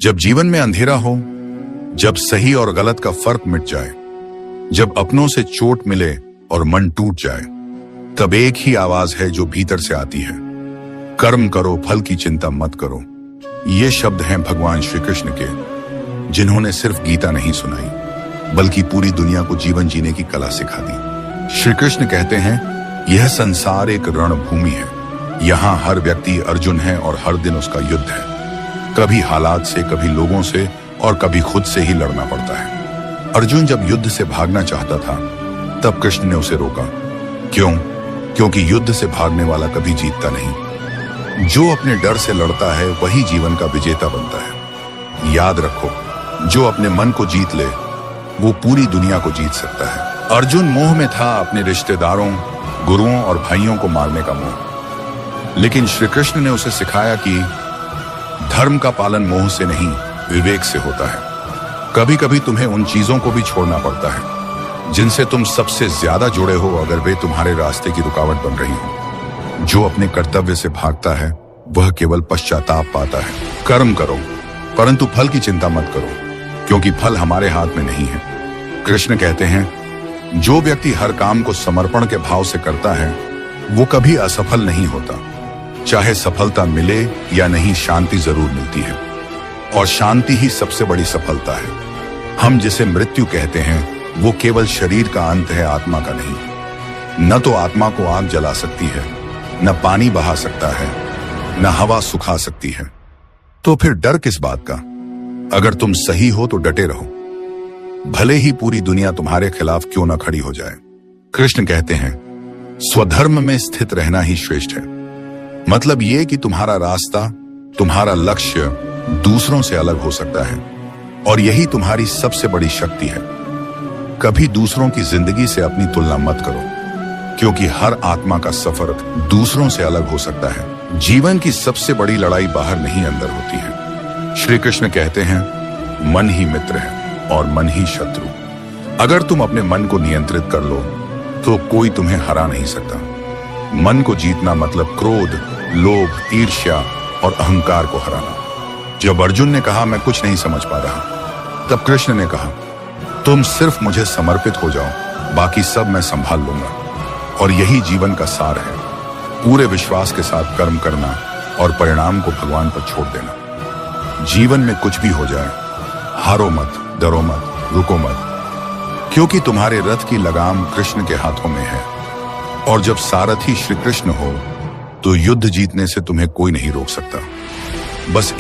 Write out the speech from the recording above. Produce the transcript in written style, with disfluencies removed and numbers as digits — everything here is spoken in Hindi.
जब जीवन में अंधेरा हो, जब सही और गलत का फर्क मिट जाए, जब अपनों से चोट मिले और मन टूट जाए, तब एक ही आवाज है जो भीतर से आती है, कर्म करो, फल की चिंता मत करो। ये शब्द हैं भगवान श्री कृष्ण के, जिन्होंने सिर्फ गीता नहीं सुनाई बल्कि पूरी दुनिया को जीवन जीने की कला सिखा दी। श्री कृष्ण कहते हैं, यह संसार एक रणभूमि है। यहाँ हर व्यक्ति अर्जुन है और हर दिन उसका युद्ध है। कभी हालात से, कभी लोगों से और कभी खुद से ही लड़ना पड़ता है। अर्जुन जब युद्ध से भागना चाहता था, तब कृष्ण ने उसे रोका। क्यों? क्योंकि युद्ध से भागने वाला कभी जीतता नहीं। जो अपने डर से लड़ता है वही जीवन का विजेता बनता है। याद रखो, जो अपने मन को जीत ले वो पूरी दुनिया को जीत सकता है। अर्जुन मोह में था, अपने रिश्तेदारों, गुरुओं और भाइयों को मारने का मोह। लेकिन श्री कृष्ण ने उसे सिखाया कि धर्म का पालन मोह से नहीं, विवेक से होता है। कभी कभी तुम्हें उन चीजों को भी छोड़ना पड़ता है जिनसे तुम सबसे ज्यादा जुड़े हो, अगर वे तुम्हारे रास्ते की रुकावट बन रही हो। जो अपने कर्तव्य से भागता है वह केवल पश्चाताप पाता है। कर्म करो, परंतु फल की चिंता मत करो, क्योंकि फल हमारे हाथ में नहीं है। कृष्ण कहते हैं, जो व्यक्ति हर काम को समर्पण के भाव से करता है वो कभी असफल नहीं होता। चाहे सफलता मिले या नहीं, शांति जरूर मिलती है, और शांति ही सबसे बड़ी सफलता है। हम जिसे मृत्यु कहते हैं वो केवल शरीर का अंत है, आत्मा का नहीं। न तो आत्मा को आग जला सकती है, न पानी बहा सकता है, न हवा सुखा सकती है। तो फिर डर किस बात का? अगर तुम सही हो तो डटे रहो, भले ही पूरी दुनिया तुम्हारे खिलाफ क्यों न खड़ी हो जाए। कृष्ण कहते हैं, स्वधर्म में स्थित रहना ही श्रेष्ठ है। मतलब ये कि तुम्हारा रास्ता, तुम्हारा लक्ष्य दूसरों से अलग हो सकता है, और यही तुम्हारी सबसे बड़ी शक्ति है। कभी दूसरों की जिंदगी से अपनी तुलना मत करो, क्योंकि हर आत्मा का सफर दूसरों से अलग हो सकता है। जीवन की सबसे बड़ी लड़ाई बाहर नहीं, अंदर होती है। श्री कृष्ण कहते हैं, मन ही मित्र है और मन ही शत्रु। अगर तुम अपने मन को नियंत्रित कर लो तो कोई तुम्हें हरा नहीं सकता। मन को जीतना मतलब क्रोध, लोभ, ईर्ष्या और अहंकार को हराना। जब अर्जुन ने कहा, मैं कुछ नहीं समझ पा रहा, तब कृष्ण ने कहा, तुम सिर्फ मुझे समर्पित हो जाओ, बाकी सब मैं संभाल लूंगा। और यही जीवन का सार है, पूरे विश्वास के साथ कर्म करना और परिणाम को भगवान पर छोड़ देना। जीवन में कुछ भी हो जाए, हारो मत, डरो मत, रुको मत, क्योंकि तुम्हारे रथ की लगाम कृष्ण के हाथों में है। और जब सारथी श्री कृष्ण हो तो युद्ध जीतने से तुम्हें कोई नहीं रोक सकता। बस